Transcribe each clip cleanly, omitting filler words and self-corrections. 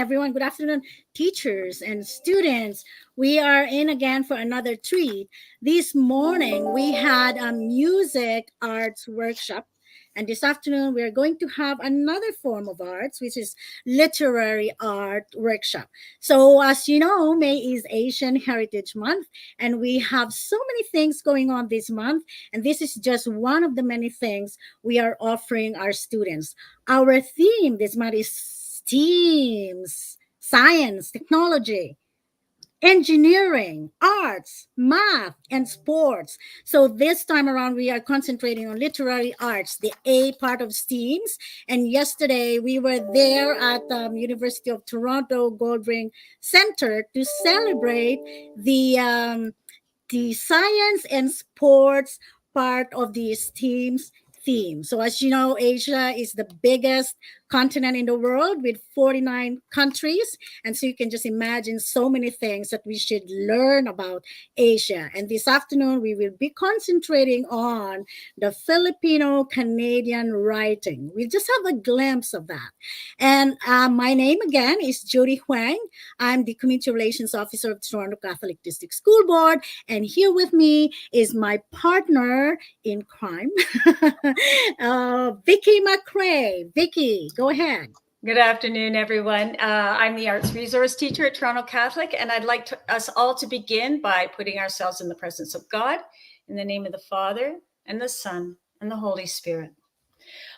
everyone. Good afternoon, teachers and students. We are in again for another treat. This morning, we had a music arts workshop. And this afternoon, we are going to have another form of arts, which is literary art workshop. So, as you know, May is Asian Heritage Month, and we have so many things going on this month. And this is just one of the many things we are offering our students. Our theme this month is STEAMs, science, technology, engineering, arts, math, and sports. So this time around, we are concentrating on literary arts, the A part of STEAMs. And yesterday, we were there at University of Toronto Goldring Center to celebrate the science and sports part of the STEAMs theme. So, as you know, Asia is the biggest continent in the world with 49 countries. And so you can just imagine so many things that we should learn about Asia. And this afternoon, we will be concentrating on the Filipino Canadian writing. We'll just have a glimpse of that. And my name again is Judy Huang. I'm the Community Relations Officer of Toronto Catholic District School Board. And here with me is my partner in crime, Vicky McCrae. Vicky, go ahead. Good afternoon, everyone. I'm the arts resource teacher at Toronto Catholic, and I'd like us all to begin by putting ourselves in the presence of God, in the name of the Father, and the Son, and the Holy Spirit.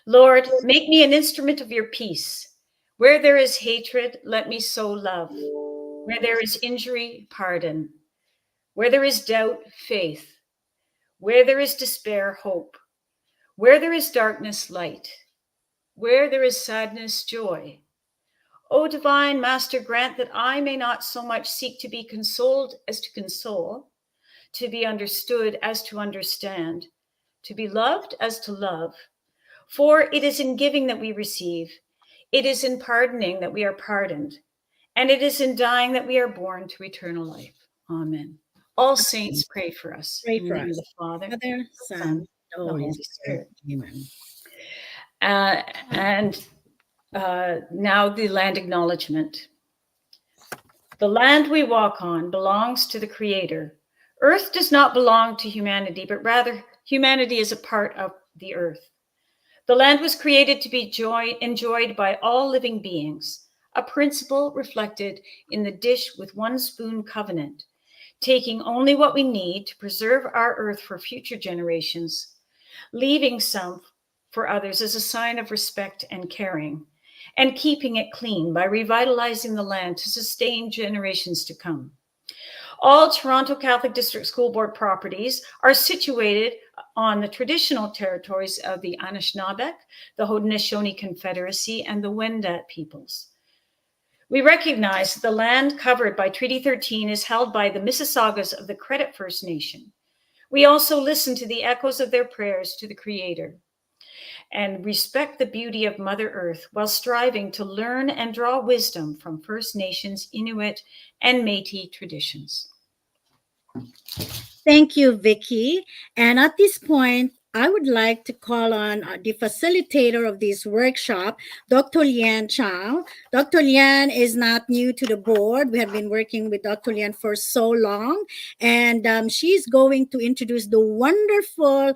Lord, make me an instrument of your peace. Where there is hatred, let me sow love. Where there is injury, pardon. Where there is doubt, faith. Where there is despair, hope. Where there is darkness, light. Where there is sadness, joy. O divine Master, grant that I may not so much seek to be consoled as to console, to be understood as to understand, to be loved as to love. For it is in giving that we receive, it is in pardoning that we are pardoned, and it is in dying that we are born to eternal life. Amen. All saints pray for us. Pray In the for name us. of the Father, Father, Son, the Holy Spirit. Amen. And now the land acknowledgement. The land we walk on belongs to the Creator. Earth does not belong to humanity, but rather humanity is a part of the earth. The land was created to be enjoyed by all living beings, a principle reflected in the dish with one spoon covenant, taking only what we need to preserve our earth for future generations, leaving some for others as a sign of respect and caring, and keeping it clean by revitalizing the land to sustain generations to come. All Toronto Catholic District School Board properties are situated on the traditional territories of the Anishinaabeg, the Haudenosaunee Confederacy, and the Wendat peoples. We recognize that the land covered by Treaty 13 is held by the Mississaugas of the Credit First Nation. We also listen to the echoes of their prayers to the Creator and respect the beauty of Mother Earth while striving to learn and draw wisdom from First Nations, Inuit, and Métis traditions. Thank you, Vicky. And at this point, I would like to call on the facilitator of this workshop, Dr. Lian Chao. Dr. Lian is not new to the board. We have been working with Dr. Lian for so long, and she's going to introduce the wonderful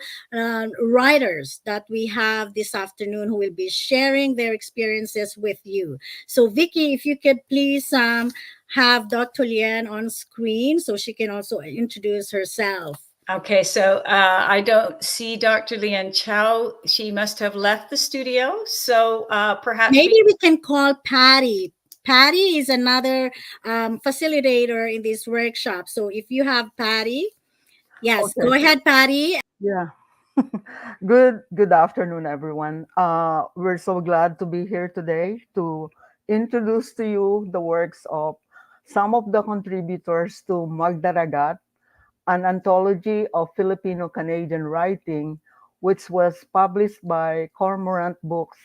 writers that we have this afternoon who will be sharing their experiences with you. So, Vicky, if you could please have Dr. Lian on screen so she can also introduce herself. Okay, so I don't see Dr. Lian Chao. She must have left the studio. So perhaps maybe we can call Patty. Patty is another facilitator in this workshop. So if you have Patty, yes, Okay. Go ahead, Patty. Yeah. Good afternoon, everyone. We're so glad to be here today to introduce to you the works of some of the contributors to Magdaragat, an anthology of Filipino-Canadian writing, which was published by Cormorant Books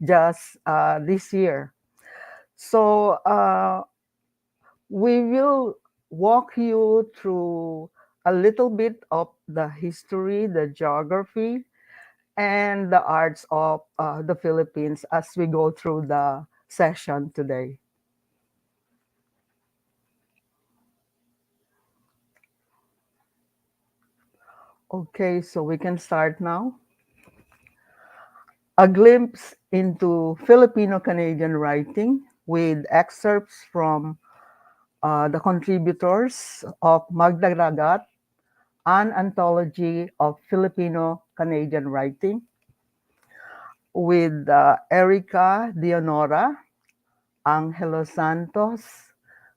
just this year. So we will walk you through a little bit of the history, the geography, and the arts of the Philippines as we go through the session today. Okay, so we can start now. A glimpse into Filipino-Canadian writing with excerpts from the contributors of Magdaragat, an anthology of Filipino-Canadian writing, with Erica Dionora, Angelo Santos,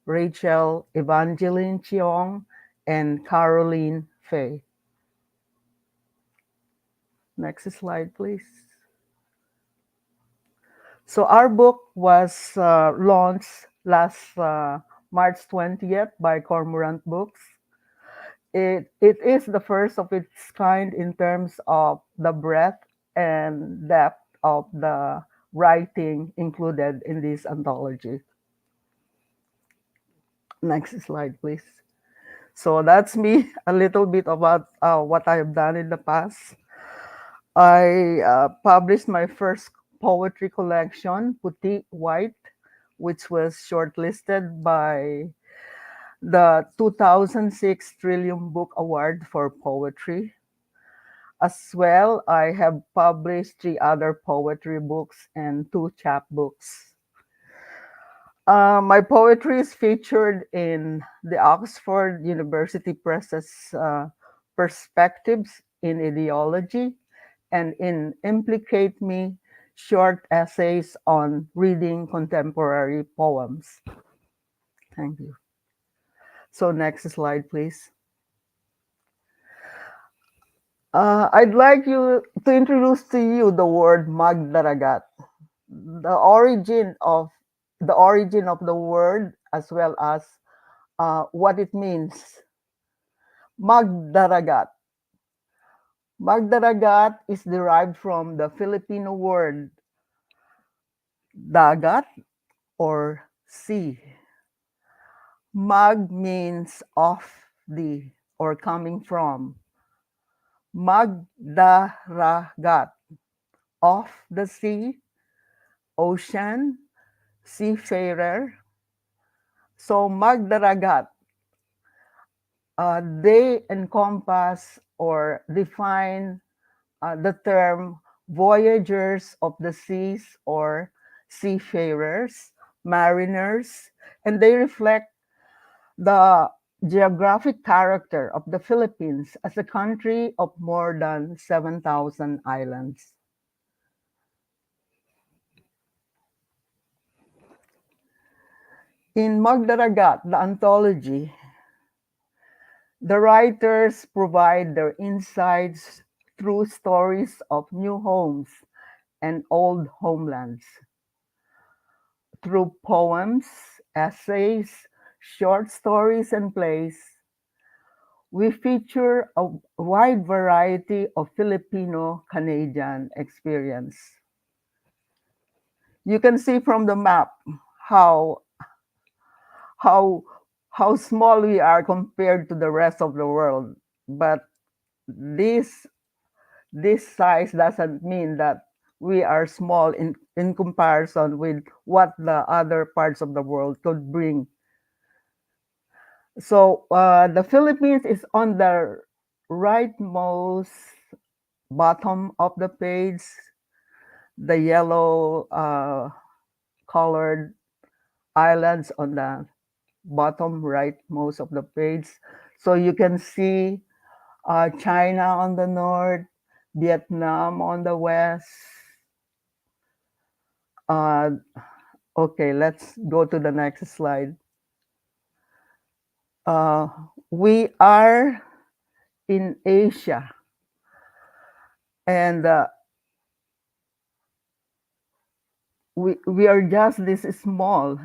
Rachel Evangeline Chiong, and Caroline Fay. Next slide, please. So our book was launched last March 20th by Cormorant Books. It is the first of its kind in terms of the breadth and depth of the writing included in this anthology. Next slide, please. So that's me, a little bit about what I have done in the past. I published my first poetry collection, Puti White, which was shortlisted by the 2006 Trillium Book Award for Poetry. As well, I have published 3 other poetry books and 2 chapbooks. My poetry is featured in the Oxford University Press's Perspectives in Ideology and in Implicate Me, short essays on reading contemporary poems. Thank you. So next slide, please. I'd like you to introduce to you the word Magdaragat, the origin of the word, as well as what it means. Magdaragat. Magdaragat is derived from the Filipino word dagat or sea. Mag means of the or coming from. Magdaragat, of the sea, ocean, seafarer. So Magdaragat, they encompass or define the term voyagers of the seas or seafarers, mariners, and they reflect the geographic character of the Philippines as a country of more than 7,000 islands. In Magdaragat, the anthology, the writers provide their insights through stories of new homes and old homelands. Through poems, essays, short stories, and plays, we feature a wide variety of Filipino-Canadian experience. You can see from the map how how how small we are compared to the rest of the world. But this this size doesn't mean that we are small in comparison with what the other parts of the world could bring. So the Philippines is on the rightmost bottom of the page, the yellow colored islands on the bottom rightmost of the page. So you can see China on the north, Vietnam on the west. Okay, let's go to the next slide. Uh, we are in Asia, and we are just this small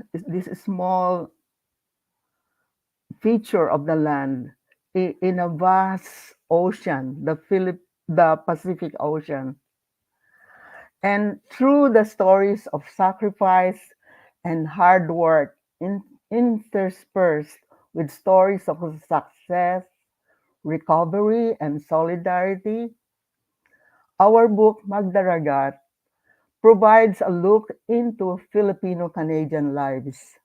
feature of the land in a vast ocean, the Pacific Ocean. And through the stories of sacrifice and hard work interspersed with stories of success, recovery, and solidarity, our book, Magdaragat, provides a look into Filipino-Canadian lives,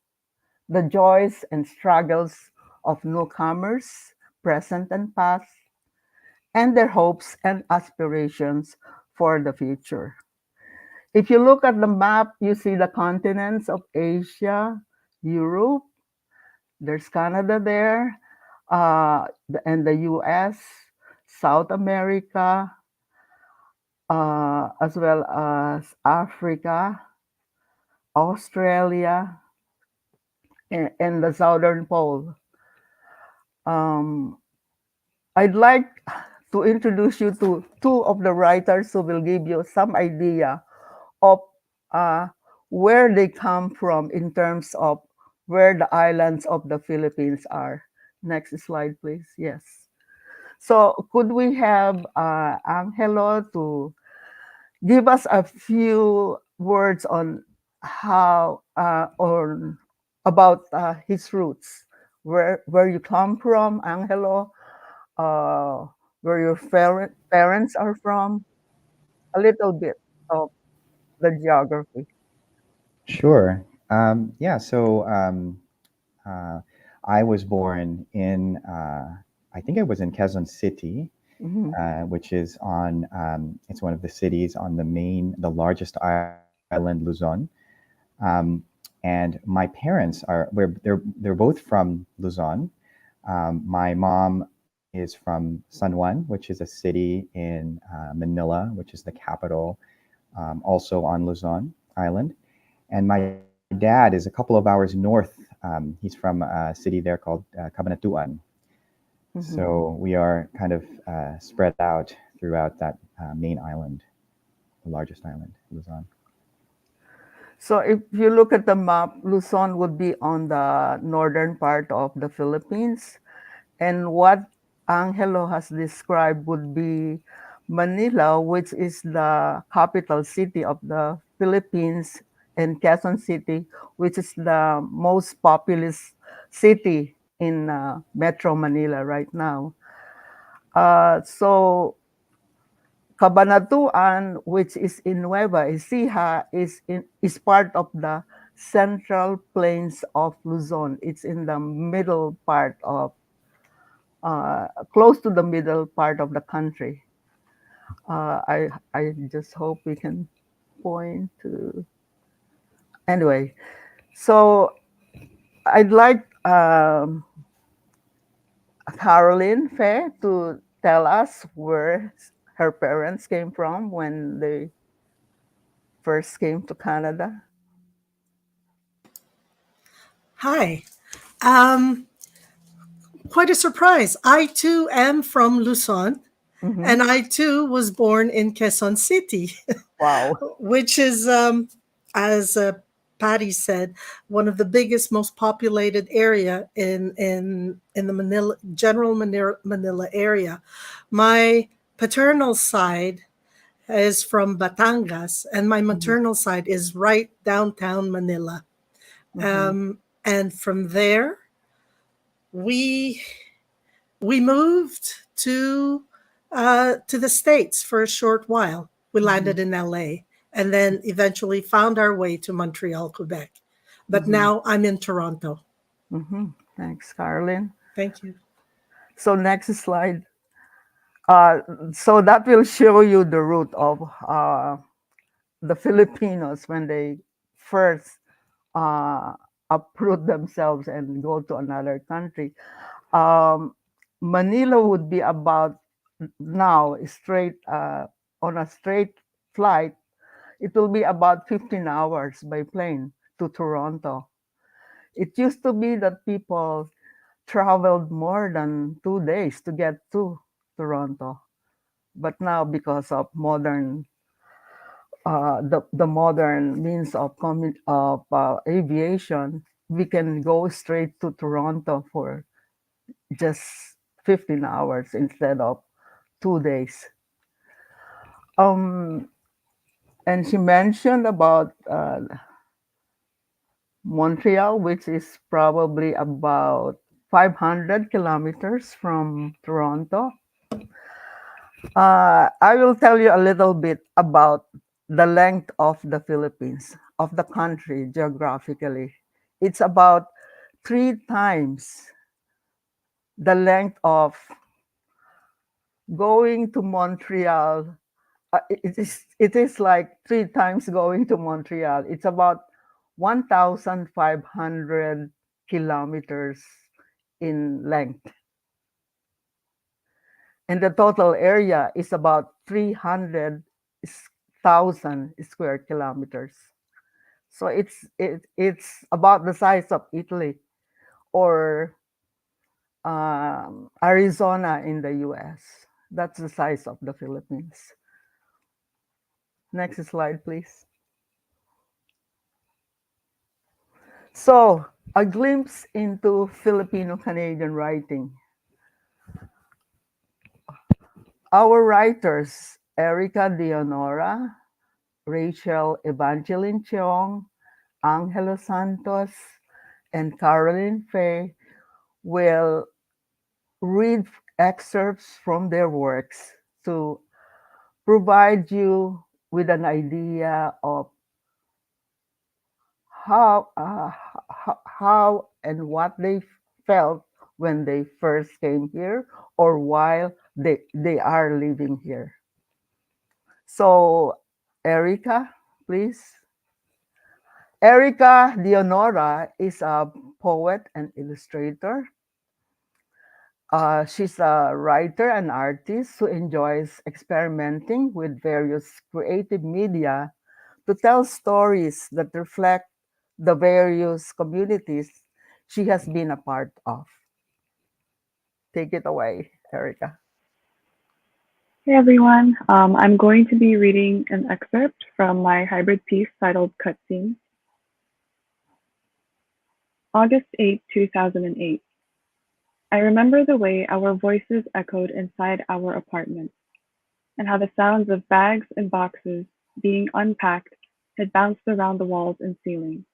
the joys and struggles of newcomers, present and past, and their hopes and aspirations for the future. If you look at the map, you see the continents of Asia, Europe, there's Canada there, and the US, South America, as well as Africa, Australia, and the Southern Pole. Um, I'd like to introduce you to two of the writers who will give you some idea of uh, where they come from in terms of where the islands of the Philippines are. Next slide, please. Yes. So could we have Angelo to give us a few words on how or about his roots, where you come from, Angelo, uh, where your parents are from, a little bit of the geography. Sure. Yeah. Uh, I was born in, I think it was in Quezon City, Mhm, which is on, it's one of the cities on the largest island, Luzon. Um, and my parents they're both from Luzon. My mom is from San Juan, which is a city in Manila, which is the capital, also on Luzon Island. And my dad is a couple of hours north. He's from a city there called Cabanatuan. mhm. So we are kind of spread out throughout that main island, the largest island, Luzon. So if you look at the map, Luzon would be on the northern part of the Philippines. And what Angelo has described would be Manila, which is the capital city of the Philippines, and Quezon City, which is the most populous city in Metro Manila right now. So Cabanatuan, which is in Nueva Ecija, is part of the Central Plains of Luzon. It's in the middle part of close to the middle part of the country. I just hope we can point to anyway. So I'd like Caroline Faye to tell us where her parents came from when they first came to Canada. Hi. Um, Quite a surprise. I too am from Luzon, Hmm. and I too was born in Quezon City, Wow. which is, as Patty said, one of the biggest, most populated area in the Manila area. My paternal side is from Batangas, and my Hmm. maternal side is right downtown Manila. Hmm. And from there, we we moved to the States for a short while. We Hmm. landed in LA and then eventually found our way to Montreal, Quebec. But Hmm. now I'm in Toronto. Hmm. Thanks, Caroline. Thank you. So next slide. Uh, so that will show you the root of the Filipinos when they first uh, uproot themselves and go to another country. Um, Manila would be about now straight on a straight flight. It will be about 15 hours by plane to Toronto. It used to be that people traveled more than 2 days to get to Toronto, but now because of the modern means of aviation, we can go straight to Toronto for just 15 hours instead of 2 days. Um, and she mentioned about Montreal, which is probably about 500 kilometers from Toronto. I will tell you a little bit about the length of the Philippines, of the country geographically. It's about 3 times the length of going to Montreal, it is like 3 times going to Montreal. It's about 1,500 kilometers in length, and the total area is about 300,000 square kilometers. So it's about the size of Italy or Arizona in the US. That's the size of the Philippines. Next slide, please. So, a glimpse into Filipino Canadian writing. Our writers, Erica Leonora, Rachel Evangeline Cheong, Angelo Santos, and Caroline Fay, will read excerpts from their works to provide you with an idea of how and what they felt when they first came here or while they are living here. So, Erica, please. Erica Leonora is a poet and illustrator. She's a writer and artist who enjoys experimenting with various creative media to tell stories that reflect the various communities she has been a part of. Take it away, Erica. Hey everyone, I'm going to be reading an excerpt from my hybrid piece titled Cutscene. August 8, 2008. I remember the way our voices echoed inside our apartment, and how the sounds of bags and boxes being unpacked had bounced around the walls and ceiling,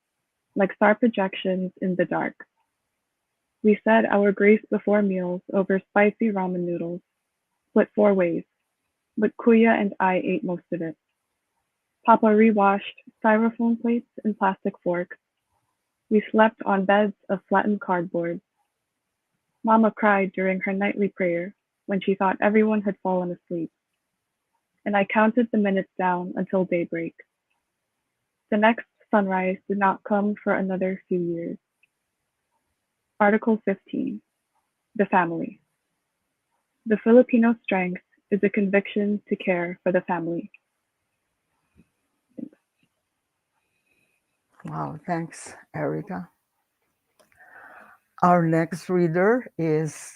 like star projections in the dark. We said our grace before meals over spicy ramen noodles, split 4 ways, but Kuya and I ate most of it. Papa rewashed styrofoam plates and plastic forks. We slept on beds of flattened cardboard. Mama cried during her nightly prayer when she thought everyone had fallen asleep, and I counted the minutes down until daybreak. The next sunrise did not come for another few years. Article 15. The Family. The Filipino strength is a conviction to care for the family. Wow, thanks, Erica. Our next reader is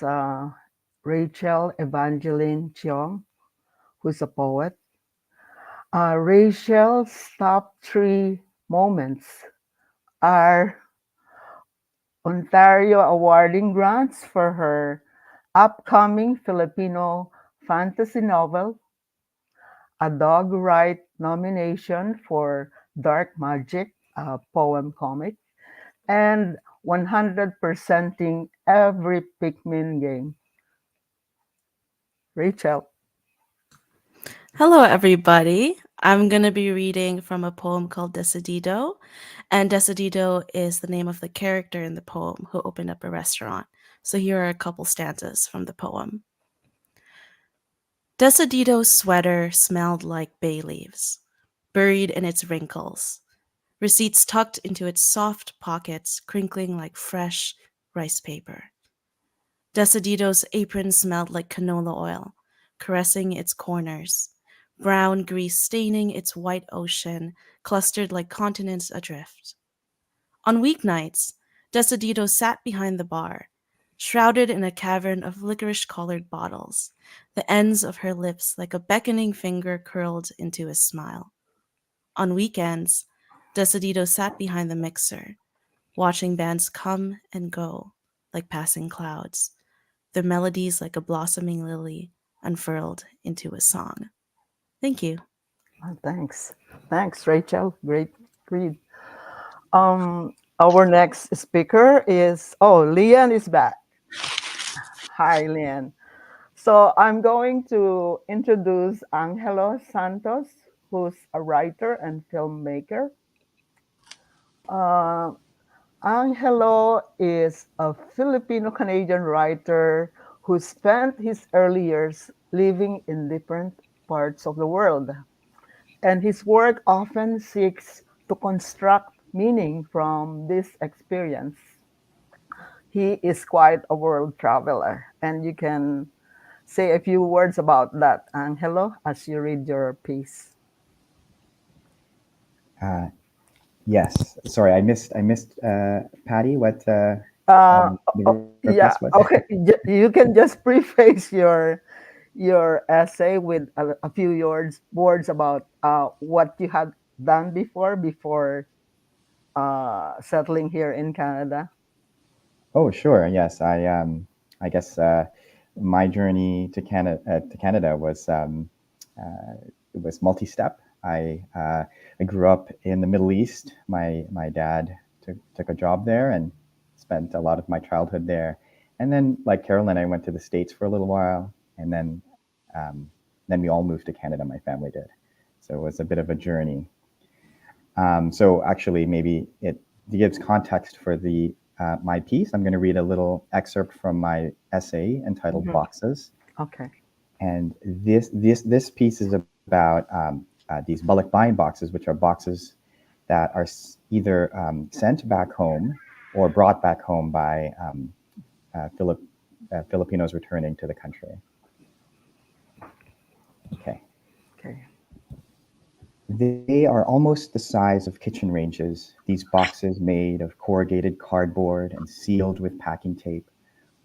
Rachel Evangeline Cheong, who's a poet. Rachel's top three moments are Ontario awarding grants for her upcoming Filipino fantasy novel, a Dog Right nomination for Dark Magic, a poem comic, and 100%ing every Pikmin game. Rachel. Hello, everybody. I'm going to be reading from a poem called Decidido. And Decidido is the name of the character in the poem who opened up a restaurant. So here are a couple stanzas from the poem. Decidido's sweater smelled like bay leaves, buried in its wrinkles, receipts tucked into its soft pockets, crinkling like fresh rice paper. Decidido's apron smelled like canola oil, caressing its corners, brown grease staining its white ocean, clustered like continents adrift. On weeknights, Decidido sat behind the bar, shrouded in a cavern of licorice-colored bottles, the ends of her lips like a beckoning finger curled into a smile. On weekends, Decidido sat behind the mixer, watching bands come and go like passing clouds, their melodies like a blossoming lily unfurled into a song. Thank you. Thanks. Thanks, Rachel. Great read. Our next speaker is, Lian is back. Hi, Lian. So I'm going to introduce Angelo Santos, who's a writer and filmmaker. Angelo is a Filipino-Canadian writer who spent his early years living in different parts of the world. And his work often seeks to construct meaning from this experience. He is quite a world traveler, and you can say a few words about that, Angelo, as you read your piece. Uh, yes. Sorry, I missed Patty. What Uh, the request yeah, was? okay. You can just preface your essay with a few words about what you had done before settling here in Canada. Oh, sure. Yes, I guess my journey to Canada uh, was multi-step. I grew up in the Middle East. My dad took a job there and spent a lot of my childhood there. And then, like Carolyn, I went to the States for a little while, and then we all moved to Canada. My family did. So it was a bit of a journey. So actually, maybe it gives context for the my piece. I'm going to read a little excerpt from my essay entitled Mhm. "Boxes," Okay. and this piece is about these bulk buying boxes, which are boxes that are either sent back home or brought back home by Philip, Filipinos returning to the country. Okay. Okay. They are almost the size of kitchen ranges, these boxes made of corrugated cardboard and sealed with packing tape,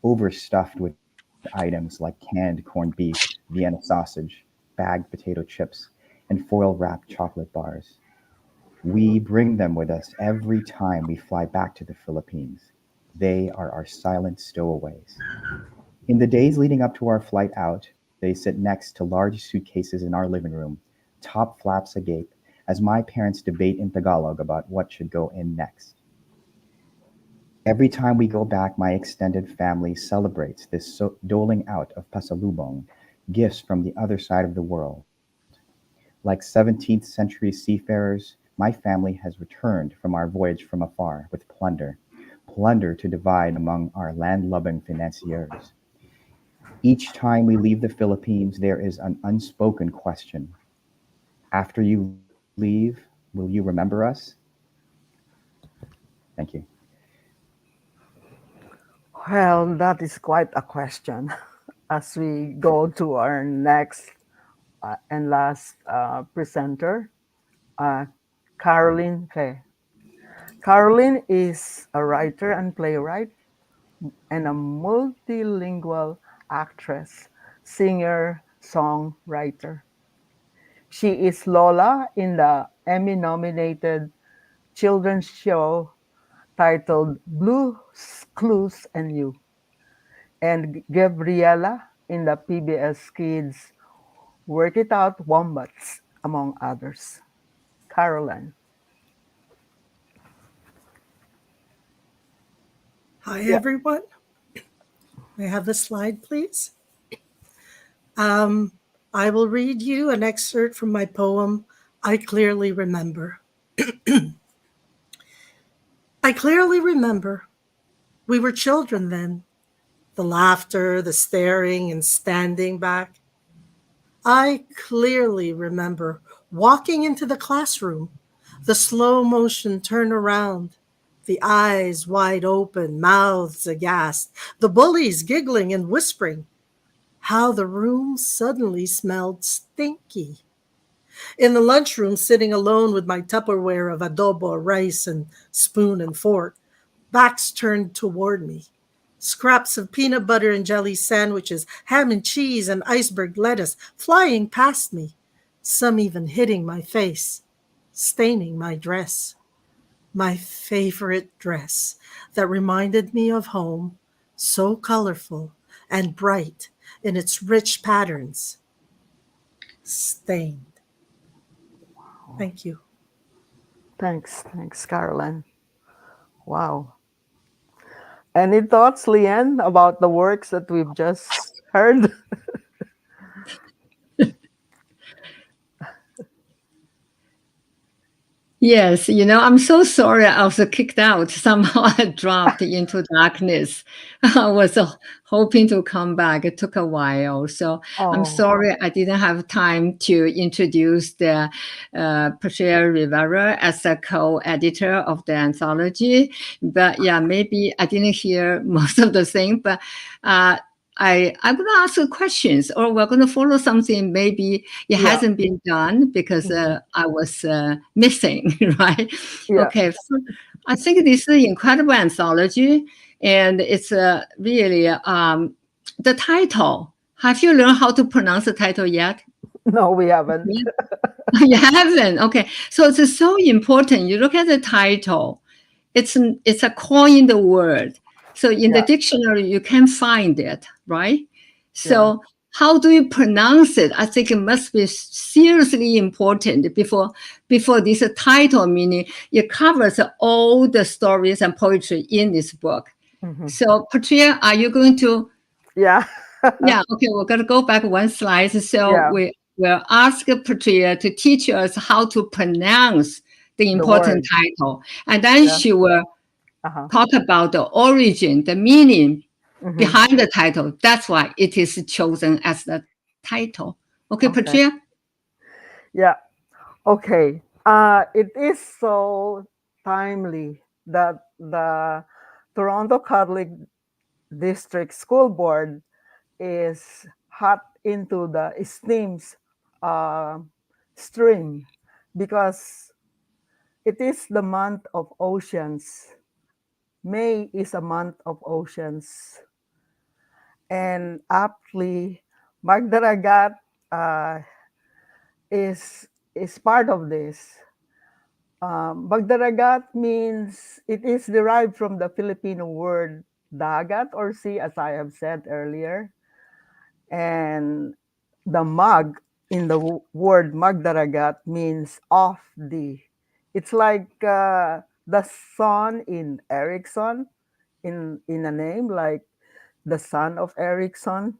overstuffed with items like canned corned beef, Vienna sausage, bagged potato chips, and foil wrapped chocolate bars. We bring them with us every time we fly back to the Philippines. They are our silent stowaways. In the days leading up to our flight out, they sit next to large suitcases in our living room, top flaps agape, as my parents debate in Tagalog about what should go in next. Every time we go back, my extended family celebrates this doling out of pasalubong, gifts from the other side of the world. Like 17th century seafarers, my family has returned from our voyage from afar with plunder, plunder to divide among our land loving financiers. Each time we leave the Philippines, there is an unspoken question. After you leave, will you remember us? Thank you. Well, that is quite a question. As we go to our next and last presenter, uh, Caroline Fay. Caroline is a writer and playwright and a multilingual actress, singer, songwriter. She is Lola in the Emmy nominated children's show titled Blues Clues and You, and Gabriella in the PBS Kids Work It Out Wombats, among others. Caroline. Hi, Yeah. everyone. May I have the slide, please? Um, I will read you an excerpt from my poem, I Clearly Remember. I clearly remember we were children then, the laughter, the staring, and standing back. I clearly remember walking into the classroom, the slow motion turn around, the eyes wide open, mouths aghast, the bullies giggling and whispering, how the room suddenly smelled stinky. In the lunchroom, sitting alone with my Tupperware of adobo, rice, and spoon and fork, backs turned toward me. Scraps of peanut butter and jelly sandwiches, ham and cheese, and iceberg lettuce flying past me, some even hitting my face, staining my dress. My favorite dress that reminded me of home, so colorful and bright in its rich patterns, stained. Thank you. Thanks, Caroline. Wow. Any thoughts, Leanne, about the works that we've just heard? Yes, I'm so sorry I was kicked out. Somehow I dropped into darkness. I was hoping to come back. It took a while. So I'm Oh, sorry I didn't have time to introduce the Patricia Rivera as a co-editor of the anthology. But yeah, maybe I didn't hear most of the thing, but I'm going to ask you questions, or we're going to follow something. Maybe it yeah. hasn't been done because Mhm. I was missing, right? Yeah. Okay, so I think this is an incredible anthology, and it's really the title. Have you learned how to pronounce the title yet? No, we haven't. Yeah. You haven't. Okay, so it's so important. You look at the title. It's a coined word. So in the Yeah. dictionary, you can find it, right? Yeah. So how do you pronounce it? I think it must be seriously important before this title, meaning it covers all the stories and poetry in this book. Mhm. So Patricia, are you going to? Yeah. Yeah, okay, we're going to go back one slide. So Yeah. we'll ask Patricia to teach us how to pronounce the The important word. title. And then Yeah. she will Uh-huh. talk about the origin, the meaning Mhm. behind the title. That's why it is chosen as the title. Okay, Okay. Patricia? Yeah. Okay. It is so timely that the Toronto Catholic District School Board is hot into the STEAM's uh, stream because it is the month of oceans. May is a month of oceans. And aptly, Magdaragat uh, is part of this. Magdaragat means it is derived from the Filipino word dagat or sea, as I have said earlier. And the mag in the word Magdaragat means off the. It's like the son in Erickson in a name, like the son of Erickson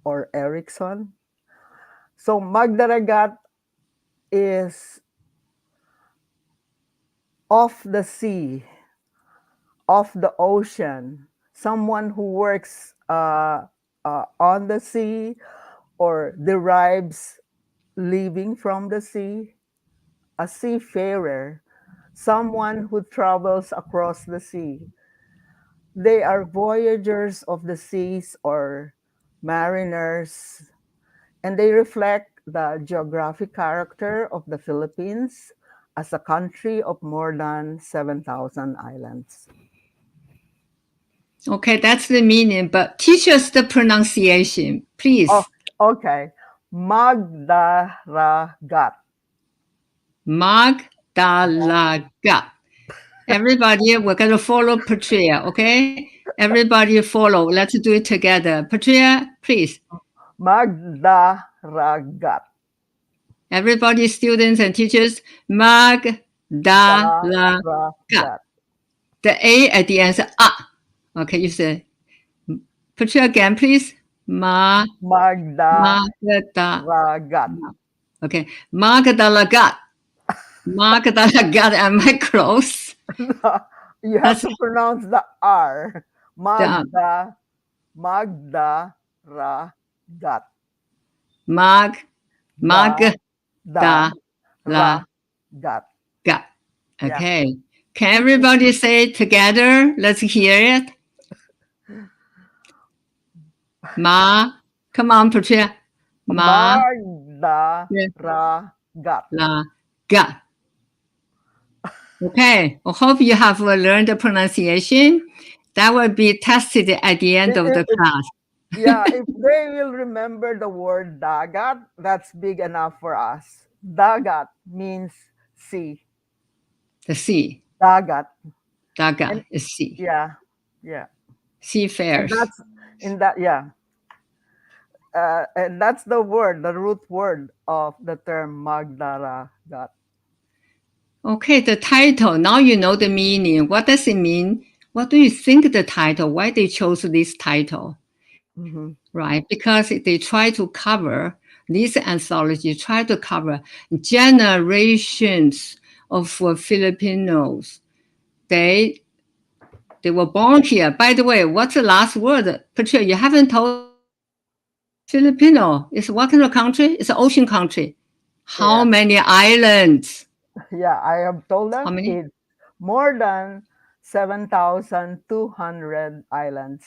or Erickson. So Magdaragat is off the sea, off the ocean, someone who works on the sea or derives living from the sea, a seafarer, someone who travels across the sea. They are voyagers of the seas or mariners, and they reflect the geographic character of the Philippines as a country of more than 7,000 islands. Okay, that's the meaning, but teach us the pronunciation, please. Oh, okay. Magdaragat. Magdalaga. Everybody, we're going to follow Patricia, okay? Everybody follow. Let's do it together. Patricia, please. Magdaragat. Everybody, students and teachers, Magdalaga. Daragat. The A at the end is ah. Okay, you say. Patricia again, please. Magda. Magdaragat. Okay, Magdalagat. Magdalagat. Am I close? You have to pronounce the R. Magdaragat. Magdalagat. Gat. Okay. Can everybody say it together? Let's hear it. Come on, Patricia. Magdaragat. Okay. I hope you have learned the pronunciation. That will be tested at the end of the class. Yeah, if they will remember the word dagat, that's big enough for us. Dagat means sea. The sea. Dagat. Dagat is sea. Yeah. Seafarers. And that's the word, the root word of the term Magdaragat. Okay, the title. Now you know the meaning. What does it mean? What do you think the title? Why they chose this title? Mm-hmm. Right, because they try to cover, this anthology try to cover generations of Filipinos. They were born here. By the way, what's the last word? Patricia, you haven't told. Filipino is what kind of country? It's an ocean country. How Yeah. many islands? Yeah, I have told How them many? it's more than 7,200 islands.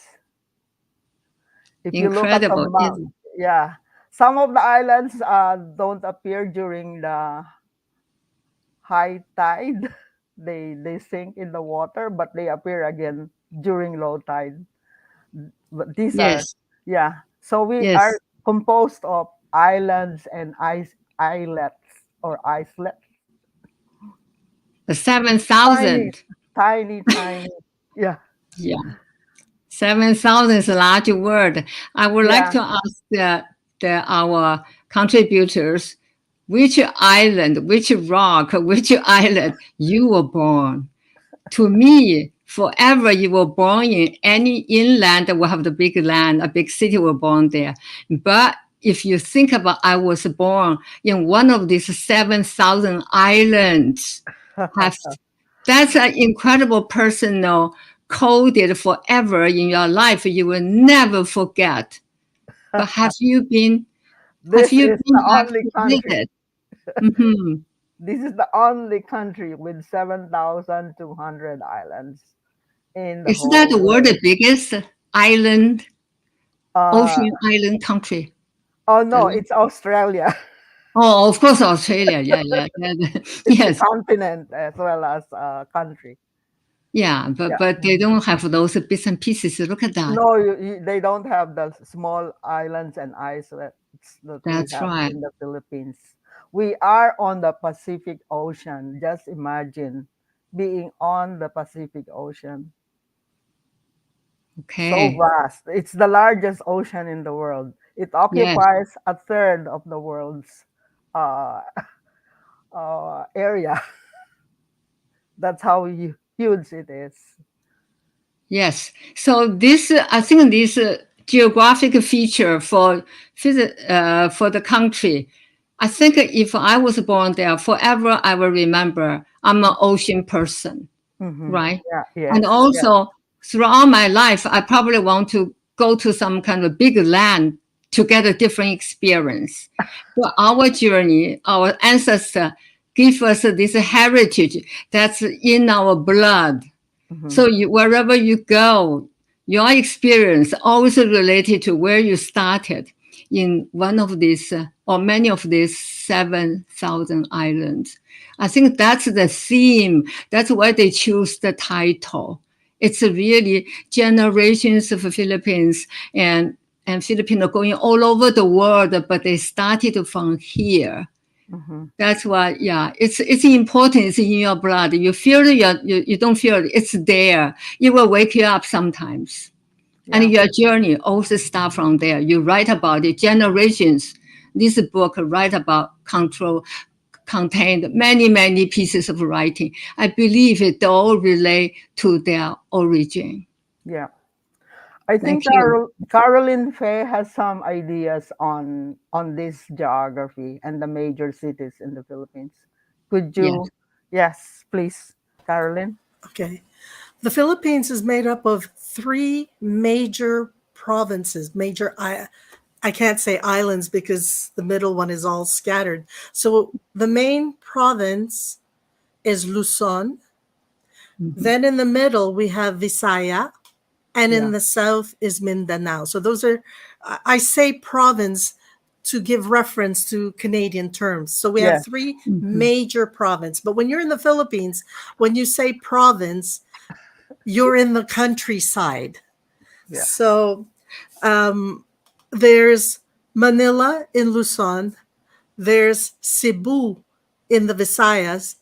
If you look at the Incredible. map, yeah, some of the islands don't appear during the high tide. They sink in the water, but they appear again during low tide. But these are, Yes. yeah. So we Yes. are composed of islands and islets or islets. The 7,000. Tiny, tiny. Yeah, Yeah. 7,000 is a large word. I would like yeah. to ask our contributors, which island, which rock, which island you were born? To me, forever you were born in any inland that will have the big land, a big city were born there. But if you think about, I was born in one of these 7,000 islands. That's an incredible personal coded forever in your life. You will never forget. But have you been This is the back only to country. visit? Mm-hmm. This is the only country with 7,200 islands in the Is that whole the world world. biggest island, Uh, ocean island country? oh no, it's Australia. Oh, of course, Australia. Yeah. It's Yes. a continent as well as a country. Yeah, Yeah. but they don't have those bits and pieces. Look at that. No, they don't have the small islands and islets that we That's have right. in the Philippines. We are on the Pacific Ocean. Just imagine being on the Pacific Ocean. So Okay. vast. It's the largest ocean in the world. It Yes. occupies a third of the world's uh, area. That's how huge it is. Yes. So this, I think this geographic feature for the country, I think if I was born there, forever I will remember I'm an ocean person, Mhm. right? Yeah, yes, And yeah. also throughout my life, I probably want to go to some kind of big land to get a different experience. But our journey, our ancestors give us this heritage that's in our blood. Mhm. So wherever you go, your experience always related to where you started in one of these or many of these 7,000 islands. I think that's the theme. That's why they choose the title. It's really generations of Philippines and Filipino going all over the world, but they started from here. Mhm. That's why, yeah, it's important. It's in your blood. You feel it, you don't feel it. It's there. It will wake you up sometimes. Yeah. And your journey also start from there. You write about it, generations. This book write about contained many, many pieces of writing. I believe it all relate to their origin. Yeah. I think Thank you. Caroline Fay has some ideas on this geography and the major cities in the Philippines. Could Yes. you? Yes, please, Caroline. Okay. The Philippines is made up of three major provinces, I can't say islands because the middle one is all scattered. So the main province is Luzon. Mhm. Then in the middle, we have Visaya. And Yeah. in the south is Mindanao. So those are, I say province to give reference to Canadian terms. So we have Yes. three Mhm. major province. But when you're in the Philippines, when you say province, you're in the countryside. Yeah. So there's Manila in Luzon, there's Cebu in the Visayas,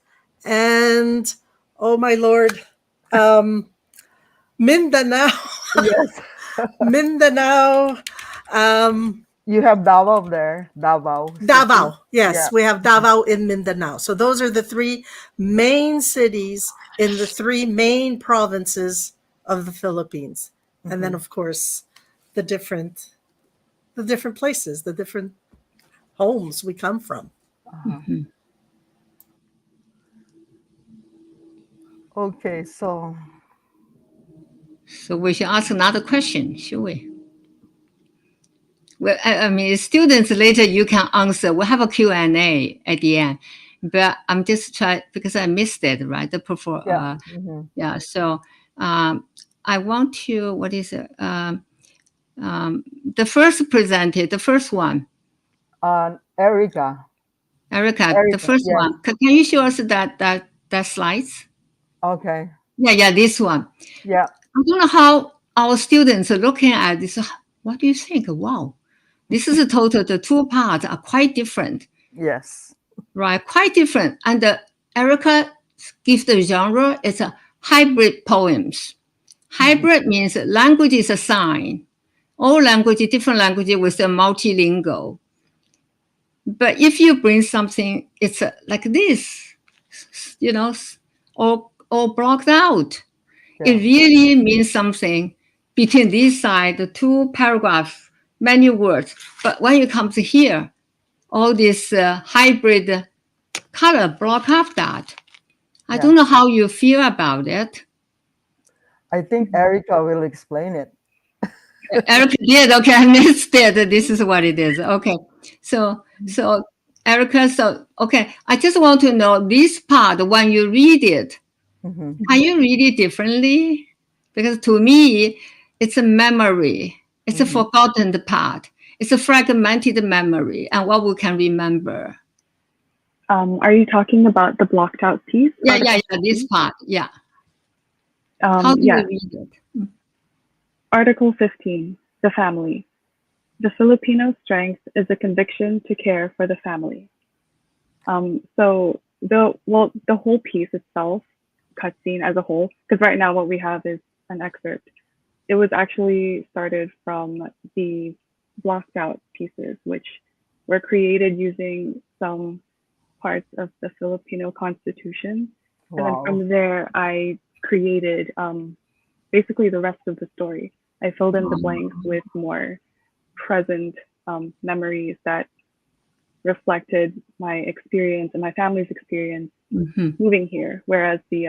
and oh my lord, Mindanao. Yes. Mindanao. You have Davao there. Davao. City. Davao. Yes, Yeah. we have Davao in Mindanao. So those are the three main cities in the three main provinces of the Philippines. And then Mhm. of course the different places, the different homes we come from. Uh-huh. Mhm. Okay, so So we should ask another question, should we? Well, I mean, students later you can answer. We have a Q&A at the end, but I'm just trying because I missed it, right? yeah. Mhm. Yeah. So I want to. What is it? The first presented, the first one, Erica. Erica, the Erica, first yes. one. Can you show us that slides? Okay. Yeah, this one. Yeah. I don't know how our students are looking at this. What do you think? Wow, this is a total. The two parts are quite different, Yes. right? Quite different. And Erica gives the genre. It's a hybrid poems. Hybrid means language is a sign. All language, different languages with a multilingual. But if you bring something, it's like this, you know, all blocked out. Yeah. It really means something between this side, the two paragraphs, many words. But when it comes here, all this hybrid color block up that. I Yeah. don't know how you feel about it. I think Erica will explain it. Erica did. Okay, I missed it. This is what it is. Okay. So Erica, okay, I just want to know this part when you read it, Mhm. can you read it differently? Because to me, it's a memory. It's a Mhm. forgotten part. It's a fragmented memory and what we can remember. Are you talking about the blocked out piece? Yeah, Article this 15? part. Yeah. How do Yeah. you read it? Article 15, the family. The Filipino strength is a conviction to care for the family. So the whole piece itself, cutscene as a whole, because right now what we have is an excerpt. It was actually started from the blocked out pieces, which were created using some parts of the Filipino Constitution. And then Wow. from there, I created basically the rest of the story. I filled in the blanks with more present memories that reflected my experience and my family's experience moving here, whereas the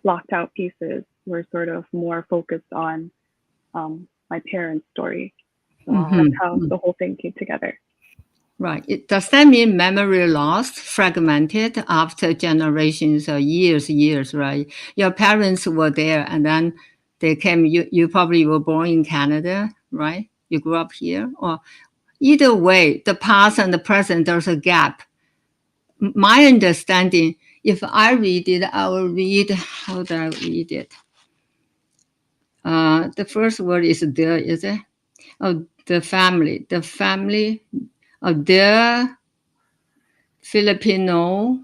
blocked out pieces were sort of more focused on my parents' story. So that's how the whole thing came together. Right. Does that mean memory lost, fragmented after generations or years, right? Your parents were there and then they came, you probably were born in Canada, right? You grew up here? Or either way, the past and the present, there's a gap. My understanding, if I read it, I will read, how do I read it? The first word is there, is it? Oh, the family of the Filipino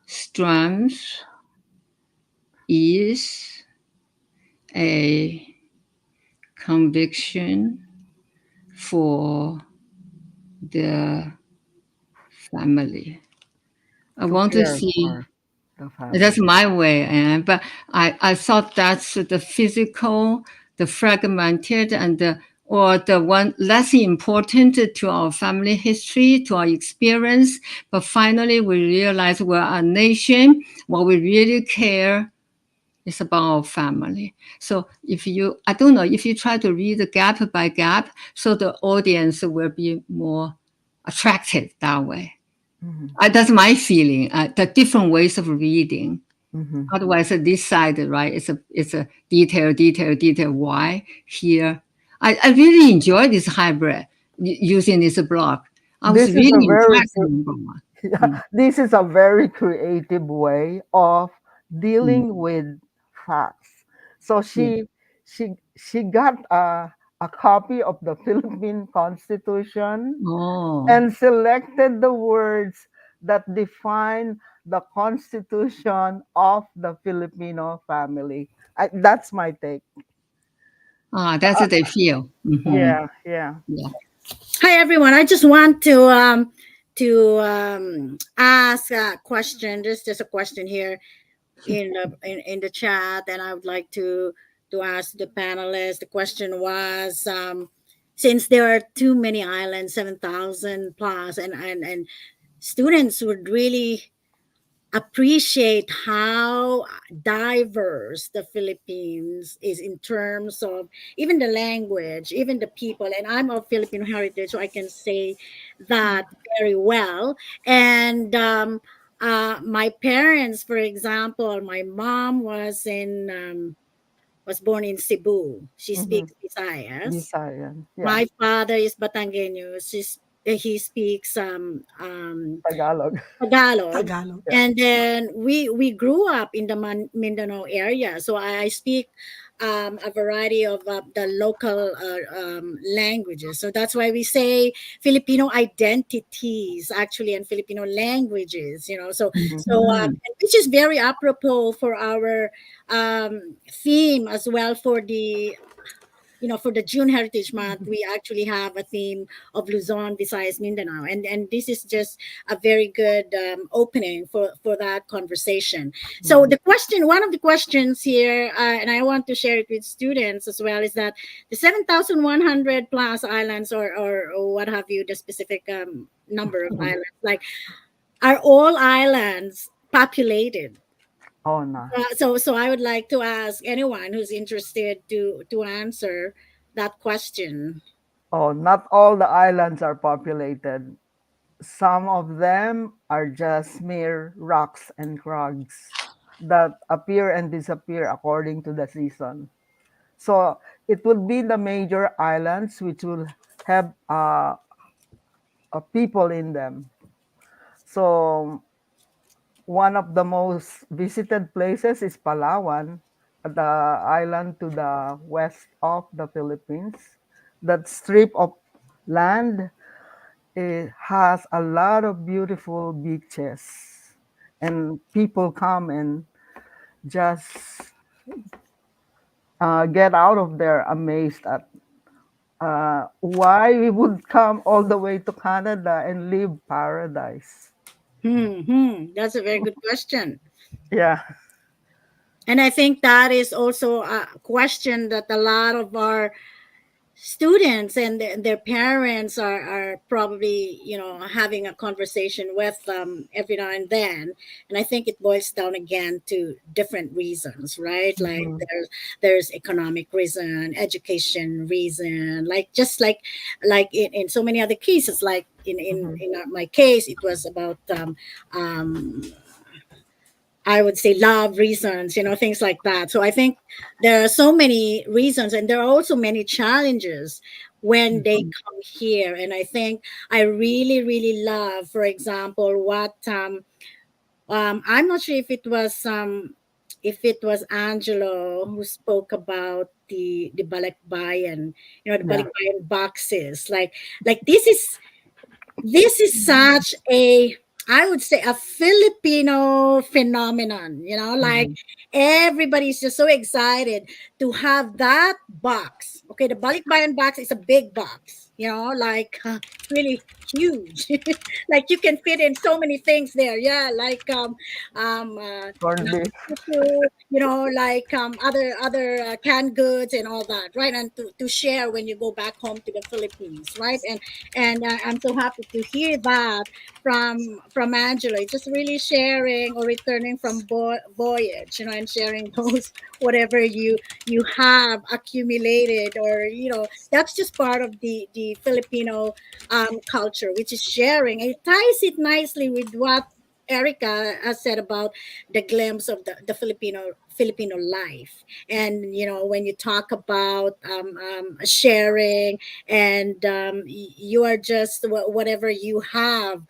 strength is a conviction for the family. I want to care see. for the family. That's my way, but I thought that's the physical, the fragmented, and or the one less important to our family history, to our experience. But finally, we realize we're a nation. What we really care is about our family. So if you, I don't know, if you try to read gap by gap, so the audience will be more attracted that way. That's my feeling. The different ways of reading. Otherwise, this side, right? It's a detail. Why here? I really enjoy this hybrid using this block. I was This is a really very impressed. this is a very creative way of dealing with facts. So she got a copy of the Philippine Constitution Oh, and selected the words that define the constitution of the Filipino family. That's my take. that's what they feel. Yeah. Yeah. Hi everyone. I just want to ask a question. Just a question here in the chat, and I would like to ask the panelists. The question was, since there are too many islands, 7,000 plus, and students would really appreciate how diverse the Philippines is in terms of even the language, even the people. And I'm of Filipino heritage, so I can say that very well. And my parents, for example, my mom was born in Cebu. She Mhm. speaks Visayas. Visayan. Yeah. My father is Batangueño. He speaks Tagalog. Tagalog. Tagalog. Yeah. And then we grew up in the Mindanao area, so I speak a variety of the local languages. So that's why we say Filipino identities, actually, and Filipino languages. Mhm. Which is very apropos for our theme as well for the for the June Heritage Month. We actually have a theme of Luzon, Visayas, Mindanao, and this is just a very good opening for that conversation. So one of the questions here, and I want to share it with students as well, is that the 7,100 plus islands, or what have you, the specific number of islands, like, are all islands populated? Oh, no. So I would like to ask anyone who's interested to answer that question. Oh, not all the islands are populated. Some of them are just mere rocks and crags that appear and disappear according to the season. So it would be the major islands which will have people in them. So one of the most visited places is Palawan, the island to the west of the Philippines. That strip of land, it has a lot of beautiful beaches, and people come and just get out of there amazed at why we would come all the way to Canada and live paradise. That's a very good question. Yeah. And I think that is also a question that a lot of our students and their parents are probably having a conversation with them every now and then. And I think it boils down again to different reasons, right? Like Mhm. there's economic reason, education reason, like just like in so many other cases, like Mhm. in my case, it was about um I would say love reasons, things like that. So I think there are so many reasons, and there are also many challenges when they Mhm. come here. And I think I really, really love, for example, what I'm not sure if it was Angelo who spoke about the balikbayan, the Yeah. balikbayan boxes. Like this is such a, I would say, a Filipino phenomenon, like Mhm. everybody's just so excited to have that box. Okay, the balikbayan box is a big box, like really huge. Like you can fit in so many things there. Yeah, like Corned beef. like other canned goods and all that, right? And to share when you go back home to the Philippines, right? And I'm so happy to hear that from Angela. It's just really sharing or returning from voyage, and sharing those whatever you have accumulated, or that's just part of the Filipino culture, which is sharing. And it ties it nicely with what Erica has said about the glimpse of the Filipino life. And when you talk about sharing, and you are just whatever you have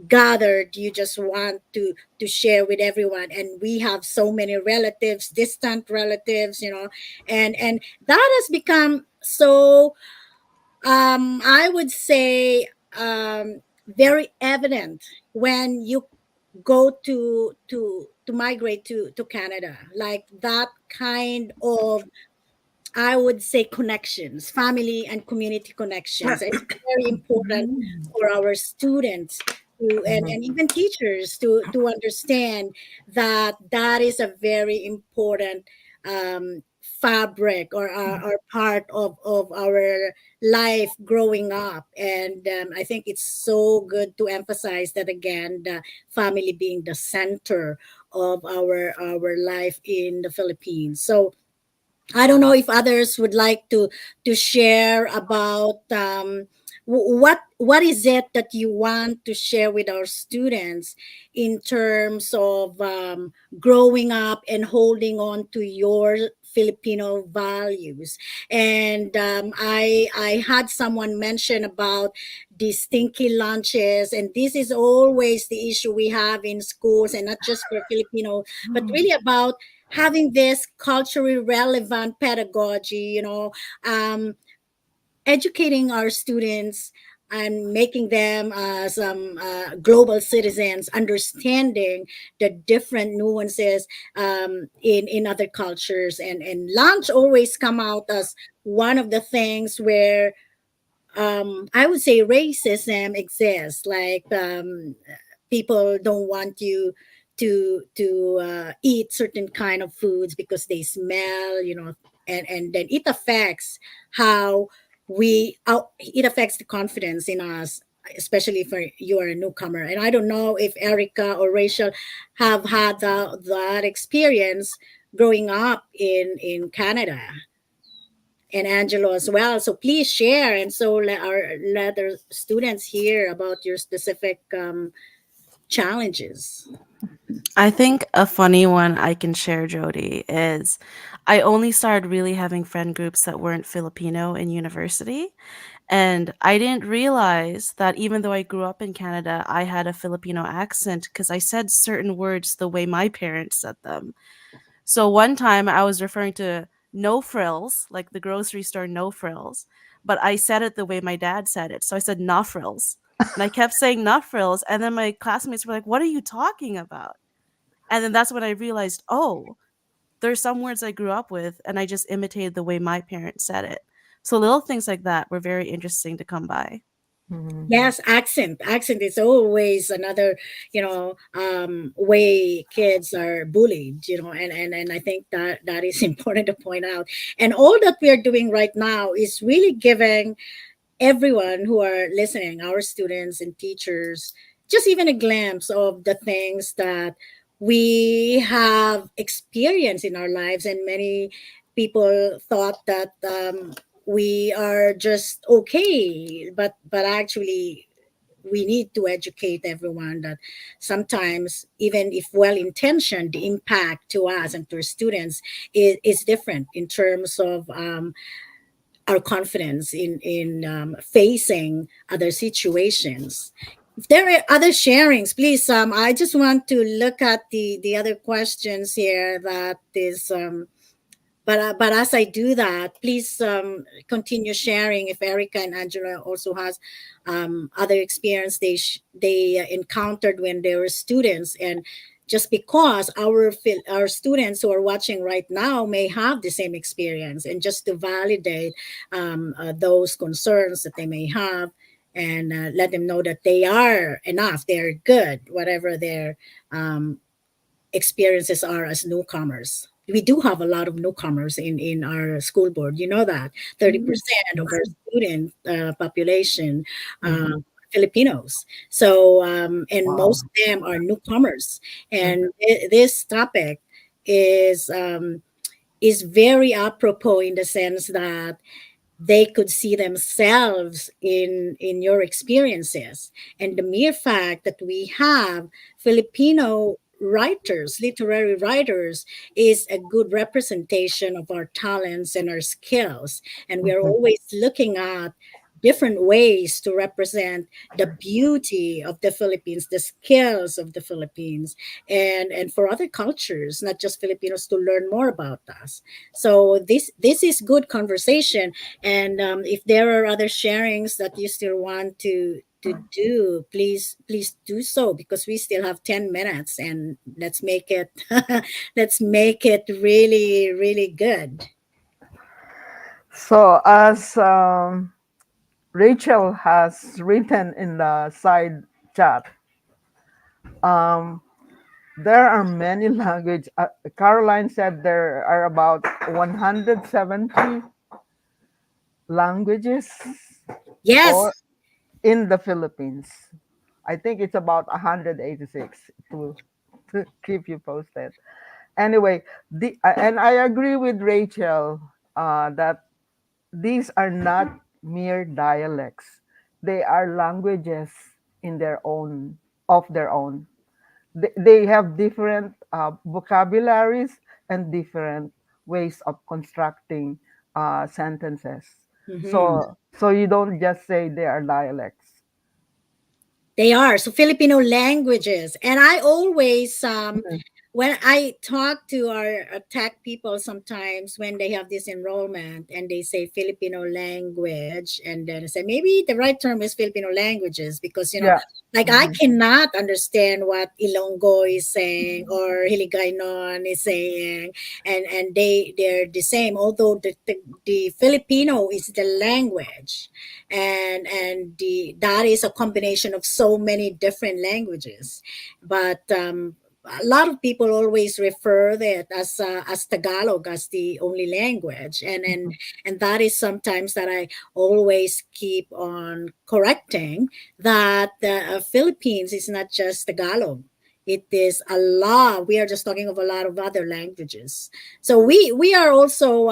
gathered, you just want to share with everyone. And we have so many relatives, distant relatives, and that has become so I would say very evident when you go to migrate to Canada, like that kind of, I would say, connections, family and community connections. And it's very important for our students and even teachers to understand that that is a very important fabric or are part of our life growing up. And I think it's so good to emphasize that again, the family being the center of our life in the Philippines. So I don't know if others would like to share about what is it that you want to share with our students in terms of growing up and holding on to your Filipino values. And I had someone mention about the stinky lunches, and this is always the issue we have in schools, and not just for Filipino, but really about having this culturally relevant pedagogy, educating our students and making them some global citizens, understanding the different nuances in other cultures. And lunch always come out as one of the things where I would say racism exists. Like people don't want you to eat certain kind of foods because they smell, and then it affects how it affects the confidence in us, especially for you are a newcomer. And I don't know if Erica or Rachel have had that experience growing up in Canada, and Angelo as well. So please share, and so let our students hear about your specific challenges. I think a funny one I can share, Jody, is I only started really having friend groups that weren't Filipino in university. And I didn't realize that even though I grew up in Canada, I had a Filipino accent because I said certain words the way my parents said them. So one time I was referring to no frills, like the grocery store no frills, but I said it the way my dad said it. So I said no frills. And I kept saying no frills. And then my classmates were like, "What are you talking about?" And then that's when I realized, oh, there's some words I grew up with and I just imitated the way my parents said it. So little things like that were very interesting to come by. Mhm. Yes, accent is always another, way kids are bullied, and I think that is important to point out. And all that we are doing right now is really giving everyone who are listening, our students and teachers, just even a glimpse of the things that we have experienced in our lives. And many people thought that we are just okay, but actually we need to educate everyone that sometimes, even if well intentioned, the impact to us and to our students is different in terms of our confidence in facing other situations. If there are other sharings, please. I just want to look at the other questions here. That is, but as I do that, please continue sharing. If Erica and Angela also has other experience they encountered when they were students, and just because our students who are watching right now may have the same experience, and just to validate those concerns that they may have, and let them know that they are enough, they're good, whatever their experiences are as newcomers. We do have a lot of newcomers in our school board. You know that 30% of our student population Mhm. Filipinos. So and Wow. most of them are newcomers. And this topic is um, is very apropos in the sense that they could see themselves in your experiences, and the mere fact that we have Filipino writers, literary writers, is a good representation of our talents and our skills. And we are Mhm. always looking at different ways to represent the beauty of the Philippines, the skills of the Philippines, and for other cultures, not just Filipinos, to learn more about us. So this is good conversation. And if there are other sharings that you still want to do, please do so, because we still have 10 minutes, and let's make it let's make it really really good. So, as Rachel has written in the side chat, um, there are many language. Caroline said there are about 170 languages Yes. or in the Philippines. I think it's about 186 to keep you posted. Anyway, and I agree with Rachel that these are not mere dialects. They are languages in their own of their own. They have different vocabularies and different ways of constructing sentences. Mhm. So you don't just say they are dialects. They are. So Filipino languages. And I always Mhm, when I talk to our tech people sometimes when they have this enrollment and they say Filipino language, and then I say maybe the right term is Filipino languages because yeah. like I Mhm, cannot understand what Ilonggo is saying or Hiligaynon is saying, and they're the same. Although the Filipino is the language, and that is a combination of so many different languages, but a lot of people always refer that as Tagalog as the only language, mhm, and that is sometimes that I always keep on correcting that the Philippines is not just Tagalog. It is a lot. We are just talking of a lot of other languages. So we are also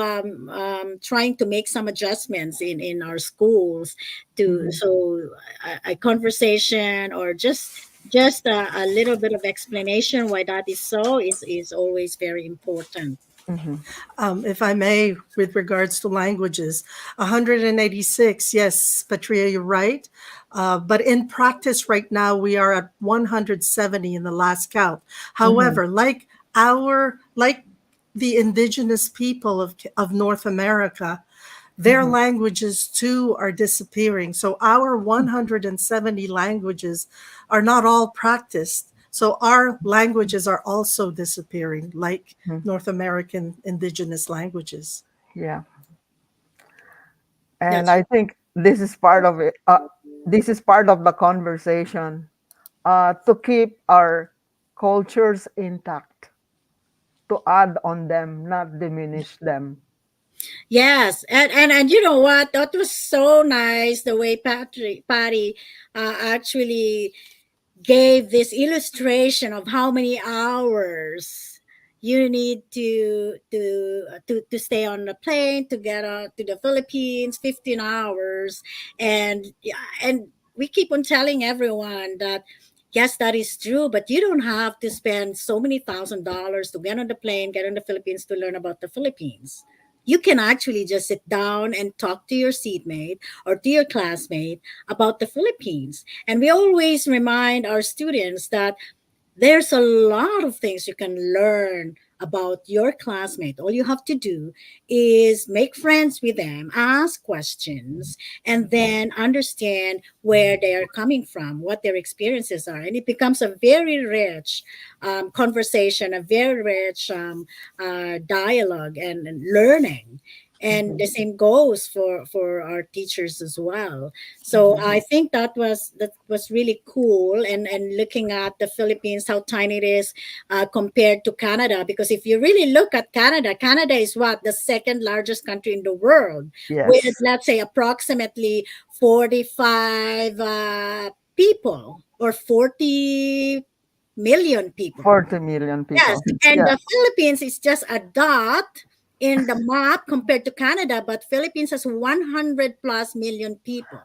trying to make some adjustments in our schools to mhm, so a conversation or just a little bit of explanation why that is so is always very important. mhm, If I may, with regards to languages, 186, yes, Patria, you're right. But in practice right now, we are at 170 in the last count. mhm, However, like the indigenous people of North America, their mhm, languages too are disappearing. So our 170 languages are not all practiced. So our languages are also disappearing, like mhm. North American indigenous languages. Yeah. And That's I think this is part of it. This is part of the conversation to keep our cultures intact, to add on them, not diminish them. yes, and you know what? That was so nice the way Patty actually gave this illustration of how many hours you need to stay on the plane to get to the Philippines, 15 hours. And yeah, and we keep on telling everyone that yes, that is true, but you don't have to spend so many $1,000s to get on the plane, get in the Philippines to learn about the Philippines. You can actually just sit down and talk to your seatmate or to your classmate about the Philippines. And we always remind our students that there's a lot of things you can learn about your classmate. All you have to do is make friends with them, ask questions, and then understand where they are coming from, what their experiences are. And it becomes a very rich conversation, a very rich dialogue and learning. And Mhm, the same goes for our teachers as well. So mhm, I think that was really cool, and looking at the Philippines, how tiny it is compared to Canada. Because if you really look at Canada, Canada is what the second largest country in the world, with yes. let's say approximately 45 people or 40 million people. 40 million Yes, people. and Yeah. the Philippines is just a dot in the map compared to Canada, but Philippines has 100 plus million people.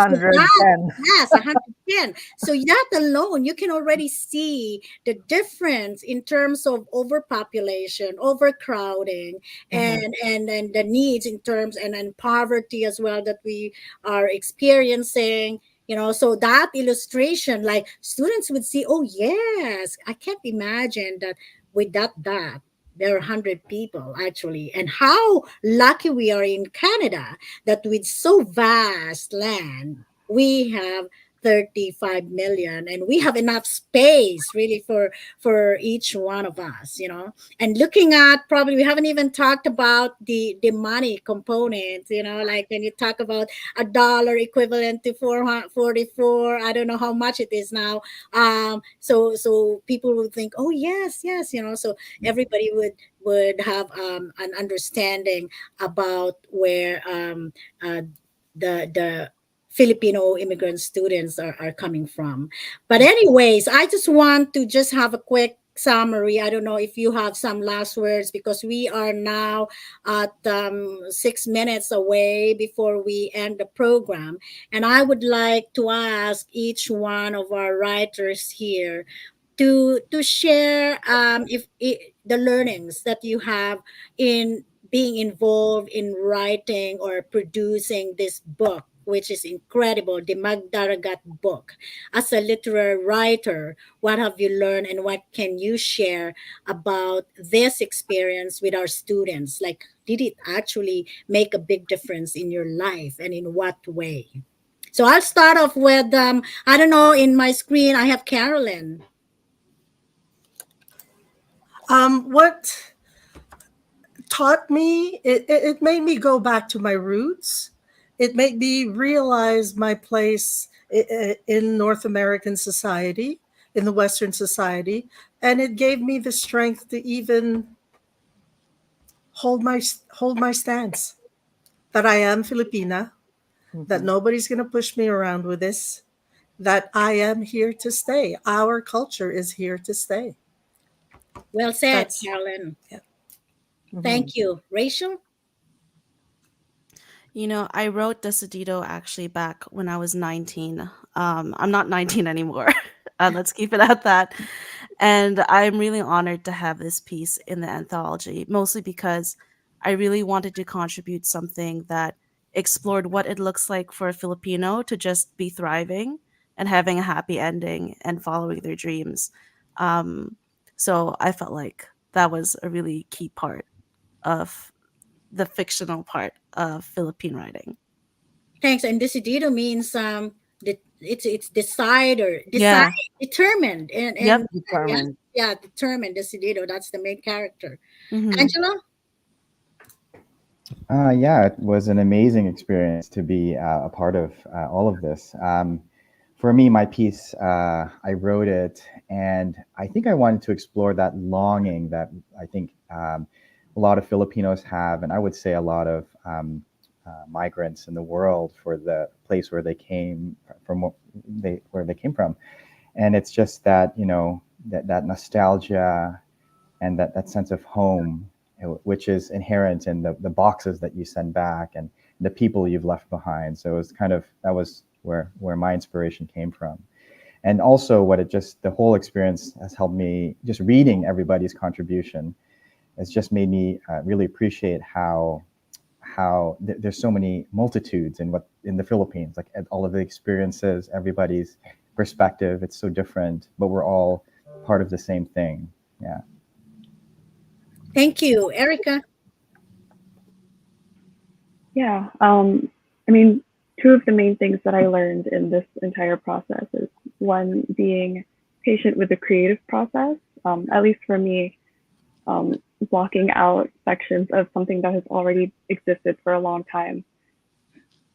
So that, 110. yes, 110. So that alone, you can already see the difference in terms of overpopulation, overcrowding, Mhm, and the needs in terms and poverty as well that we are experiencing. So that illustration, like students would see, oh yes, I can't imagine that with that there are 100 people actually, and how lucky we are in Canada that with so vast land we have 35 million, and we have enough space really for each one of us, and looking at, probably we haven't even talked about the money component, like when you talk about a dollar equivalent to 444, I don't know how much it is now. So people would think, oh yes, yes, so everybody would have an understanding about where the Filipino immigrant students are coming from. But anyways, I just want to just have a quick summary. I don't know if you have some last words, because we are now at 6 minutes away before we end the program. And I would like to ask each one of our writers here to share the learnings that you have in being involved in writing or producing this book, which is incredible, the Magdaragat book. As a literary writer, what have you learned, and what can you share about this experience with our students? Like, did it actually make a big difference in your life, and in what way? So I'll start off with, I don't know, in my screen, I have Carolyn. What taught me, it made me go back to my roots. It made me realize my place in North American society, in the Western society, and it gave me the strength to even hold my stance that I am Filipina, that nobody's going to push me around with this, that I am here to stay. Our culture is here to stay. Well said, That's- Carolyn. yeah. Thank you. Rachel? I wrote Decidido actually back when I was 19. I'm not 19 anymore. Let's keep it at that. And I'm really honored to have this piece in the anthology, mostly because I really wanted to contribute something that explored what it looks like for a Filipino to just be thriving and having a happy ending and following their dreams. So I felt like that was a really key part of the fictional part of Philippine writing. Thanks. And decidido means it's decide or Yeah. determined. And Yep. Determined. yeah, determined, decidido. That's the main character. Mhm. Angela? Yeah, it was an amazing experience to be a part of all of this. For me, my piece, I wrote it, and I think I wanted to explore that longing that I think a lot of Filipinos have, and I would say a lot of migrants in the world, for the place where they came from, where they came from. And it's just that, that nostalgia and that sense of home, which is inherent in the boxes that you send back and the people you've left behind. So it was that was where my inspiration came from. And also the whole experience has helped me, just reading everybody's contribution has just made me really appreciate how there's so many multitudes in the Philippines, like all of the experiences, everybody's perspective, it's so different, but we're all part of the same thing. Yeah. Thank you. Erica? Yeah. I mean, two of the main things that I learned in this entire process is, one, being patient with the creative process. At least for me, blocking out sections of something that has already existed for a long time.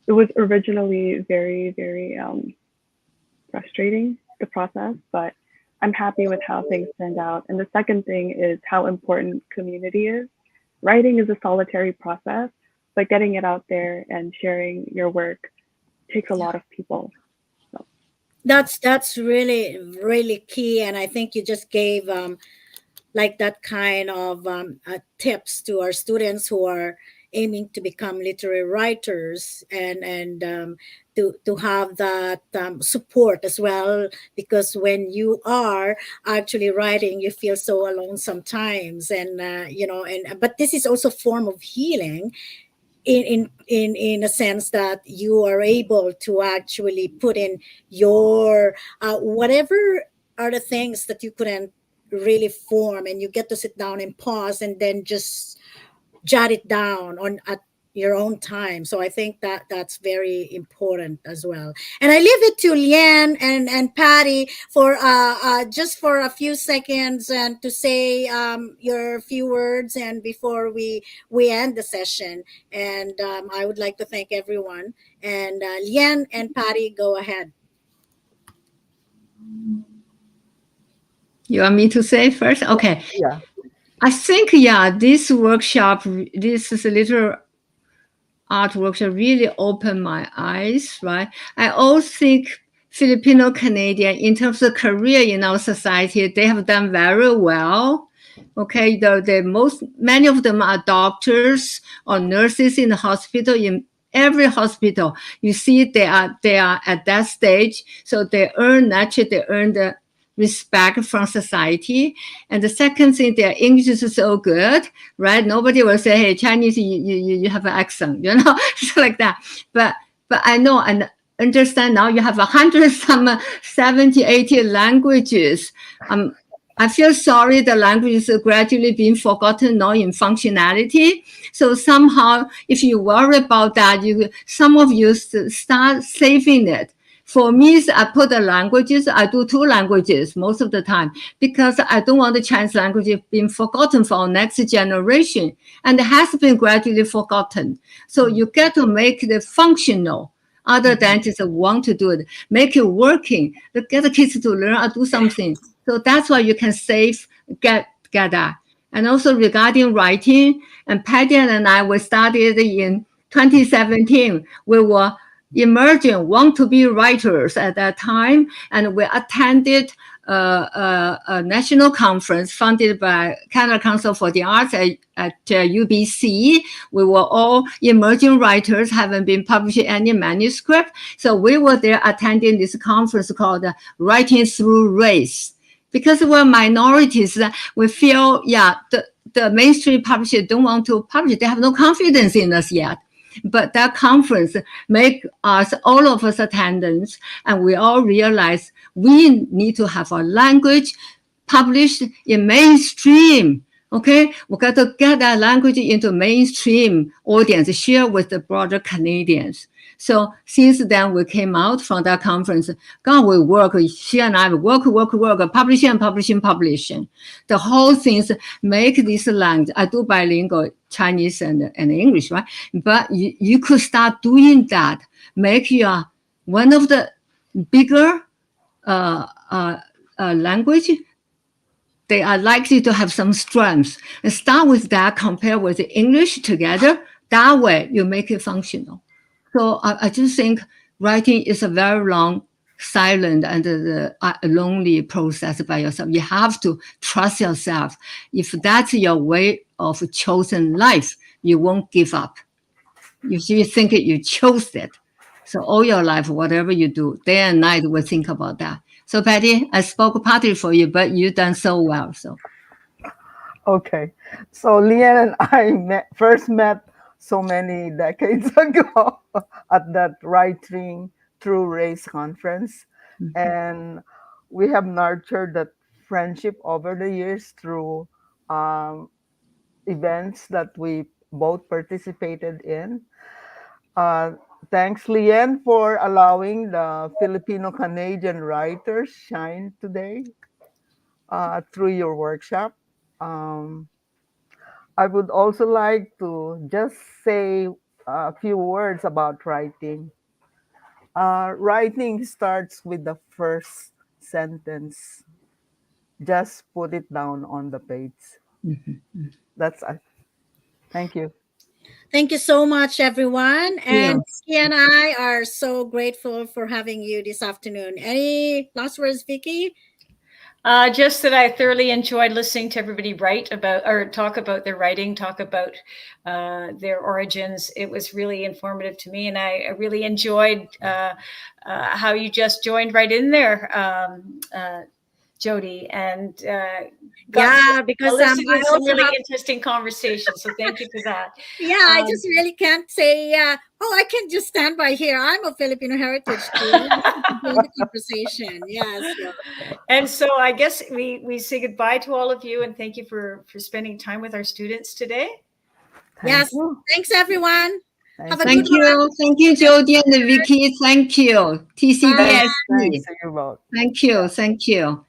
It was originally very, very frustrating, the process, but I'm happy with how things turned out. And the second thing is how important community is. Writing is a solitary process, but getting it out there and sharing your work takes a lot of people. So. That's really, really key. And I think you just gave like that kind of tips to our students who are aiming to become literary writers, and to have that support as well, because when you are actually writing, you feel so alone sometimes, and but this is also a form of healing, in a sense that you are able to actually put in your whatever are the things that you couldn't really form, and you get to sit down and pause and then just jot it down your own time. So I think that that's very important as well. And I leave it to Lian and Patty for just for a few seconds and to say your few words and before we end the session. And I would like to thank everyone. And Lian and Patty, go ahead. You want me to say first? Okay. Yeah. I think, this workshop, this is a little art workshop really opened my eyes, right? I also think Filipino Canadian, in terms of career in our society, they have done very well. Okay, many of them are doctors or nurses in the hospital. In every hospital, you see they are at that stage, so they earn the respect from society. And the second thing, their English is so good, right? Nobody will say, hey, Chinese, you have an accent, it's like that. But I know and understand now you have 70, 80 languages. I feel sorry the language is gradually being forgotten now in functionality. So somehow, if you worry about that, some of you start saving it. For me, I put the languages, I do 2 languages most of the time because I don't want the Chinese language being forgotten for our next generation. And it has been gradually forgotten. So you get to make it functional other than just want to do it. Make it working. Get the kids to learn or do something. So that's why you can get that. And also regarding writing, and Patty and I, we started in 2017. We were emerging, want to be writers at that time. And we attended a national conference funded by Canada Council for the Arts at UBC. We were all emerging writers, haven't been publishing any manuscript. So we were there attending this conference called Writing Through Race. Because we're minorities, we feel, the mainstream publishers don't want to publish. They have no confidence in us yet. But that conference make us, all of us attendants, and we all realize we need to have a language published in mainstream. Okay, we got to get that language into mainstream audience, share with the broader Canadians. So since then, we came out from that conference. God, we work, she and I work, publishing. The whole thing is make this language. I do bilingual Chinese and English, right? But you could start doing that. Make your one of the bigger language. They are likely to have some strengths. And start with that, compare with the English together. That way, you make it functional. So I just think writing is a very long, silent, and lonely process by yourself. You have to trust yourself. If that's your way of chosen life, you won't give up. If you think it, you chose it. So all your life, whatever you do, day and night, we think about that. So Patty, I spoke partly for you, but you done so well. So. Okay. So Lian and I first met so many decades ago at that Writing Through Race conference. Mm-hmm. And we have nurtured that friendship over the years through events that we both participated in. Thanks, Lian, for allowing the Filipino-Canadian writers shine today through your workshop. I would also like to just say a few words about writing. Writing starts with the first sentence. Just put it down on the page. Mm-hmm. That's it. Thank you. Thank you so much, everyone. And Vicky and I are so grateful for having you this afternoon. Any last words, Vicky? Just that I thoroughly enjoyed listening to everybody write about or talk about their writing, talk about their origins. It was really informative to me, and I really enjoyed how you just joined right in there, Jody, and because I also some really interesting conversation. So thank you for that. I just really can't say. I can just stand by here. I'm a Filipino heritage student. The conversation, yes. And so I guess we say goodbye to all of you, and thank you for spending time with our students today. Yes. you. Thanks, everyone. Have a Thank good one. you. Thank you, Jody and Vicky. Thank you. TCBSC. Thanks to you both. Thank you. Thank you.